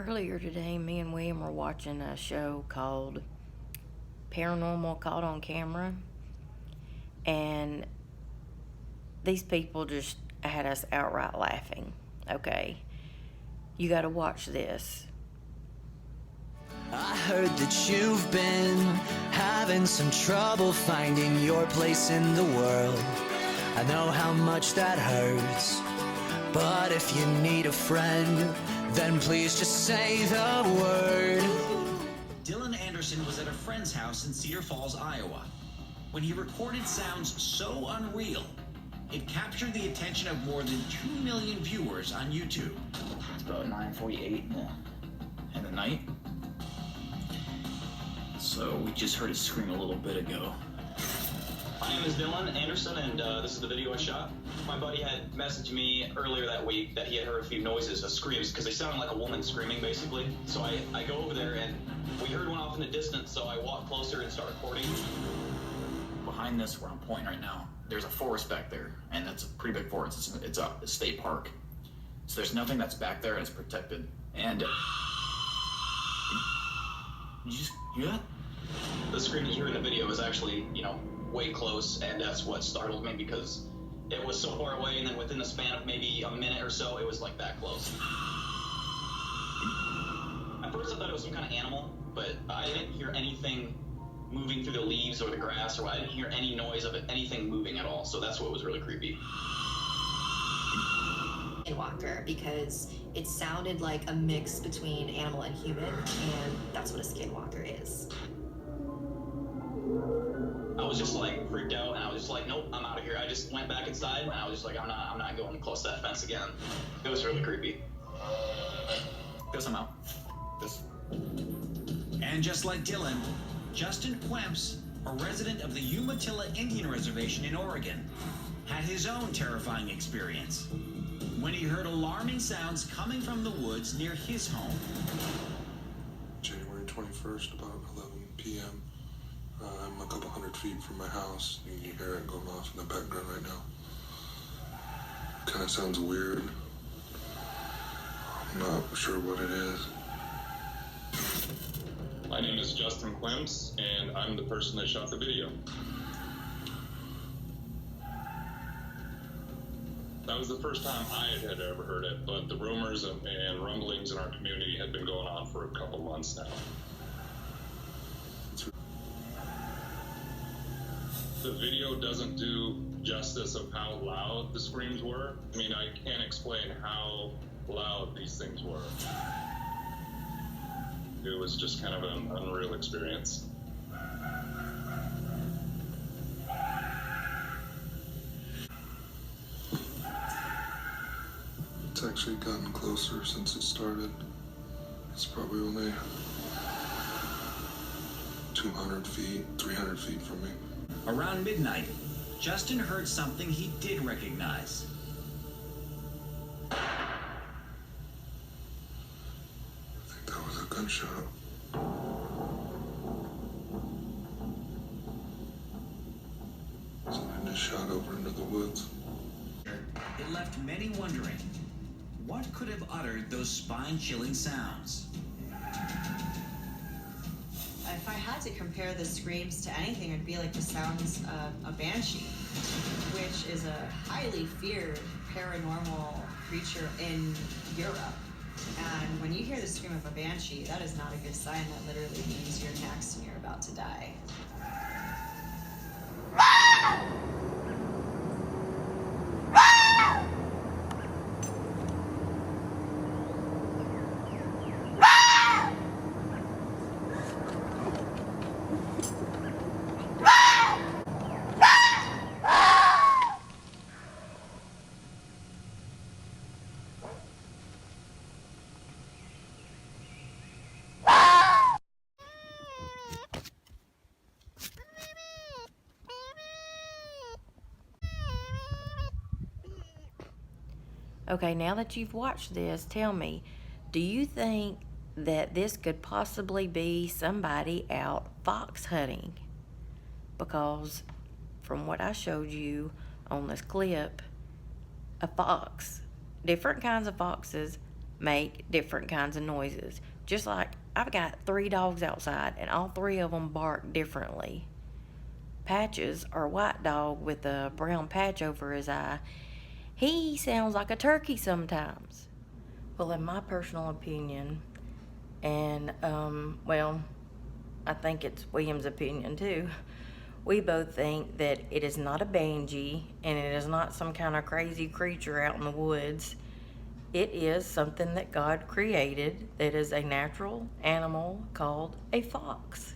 Earlier today, me and William were watching a show called Paranormal Caught on Camera, and these people just had us outright laughing. Okay, you gotta watch this. I heard that you've been having some trouble finding your place in the world. I know how much that hurts, but if you need a friend, then please just say the word. Dylan Anderson was at a friend's house in Cedar Falls, Iowa, when he recorded sounds so unreal, it captured the attention of more than 2 million viewers on YouTube. It's about 9:48 in the night. So we just heard it scream a little bit ago. My name is Dylan Anderson, and this is the video I shot. My buddy had messaged me earlier that week that he had heard a few noises, screams, because they sounded like a woman screaming, basically. So I go over there, and we heard one off in the distance, so I walk closer and start recording. Behind this, where I'm pointing right now, there's a forest back there, and it's a pretty big forest. It's a state park. So there's nothing that's back there, and it's protected. And did you just hear that? The scream that you hear in the video is actually, way close, and that's what startled me, because it was so far away, and then within the span of maybe a minute or so, it was like that close. At first I thought it was some kind of animal, but I didn't hear anything moving through the leaves or the grass, or I didn't hear any noise of anything moving at all, so that's what was really creepy. Skinwalker, because it sounded like a mix between animal and human, and that's what a skinwalker is. I was just like freaked out, and I was just like, nope, I'm out of here. I just went back inside, and I was just like, I'm not going close to that fence again. It was really creepy. Guess I'm out. This. And just like Dylan, Justin Quemps, a resident of the Umatilla Indian Reservation in Oregon, had his own terrifying experience when he heard alarming sounds coming from the woods near his home. January 21st, about 11 p.m. I'm a couple hundred feet from my house. You can hear it going off in the background right now. Kind of sounds weird. I'm not sure what it is. My name is Justin Quemps, and I'm the person that shot the video. That was the first time I had ever heard it, but the rumors and rumblings in our community had been going on for a couple months now. The video doesn't do justice of how loud the screams were. I mean, I can't explain how loud these things were. It was just kind of an unreal experience. It's actually gotten closer since it started. It's probably only 200 feet, 300 feet from me. Around midnight, Justin heard something he did recognize. I think that was a gunshot. Something just shot over into the woods. It left many wondering, what could have uttered those spine-chilling sounds? If I had to compare the screams to anything, it'd be like the sounds of a banshee, which is a highly feared paranormal creature in Europe. And when you hear the scream of a banshee, that is not a good sign. That literally means you're next and you're about to die. Okay, now that you've watched this, tell me, do you think that this could possibly be somebody out fox hunting? Because from what I showed you on this clip, a fox, different kinds of foxes, make different kinds of noises. Just like I've got 3 dogs outside and all 3 of them bark differently. Patches, our white dog with a brown patch over his eye, he sounds like a turkey sometimes. Well, in my personal opinion, and well, I think it's William's opinion too, we both think that it is not a banshee and it is not some kind of crazy creature out in the woods. It is something that God created that is a natural animal called a fox.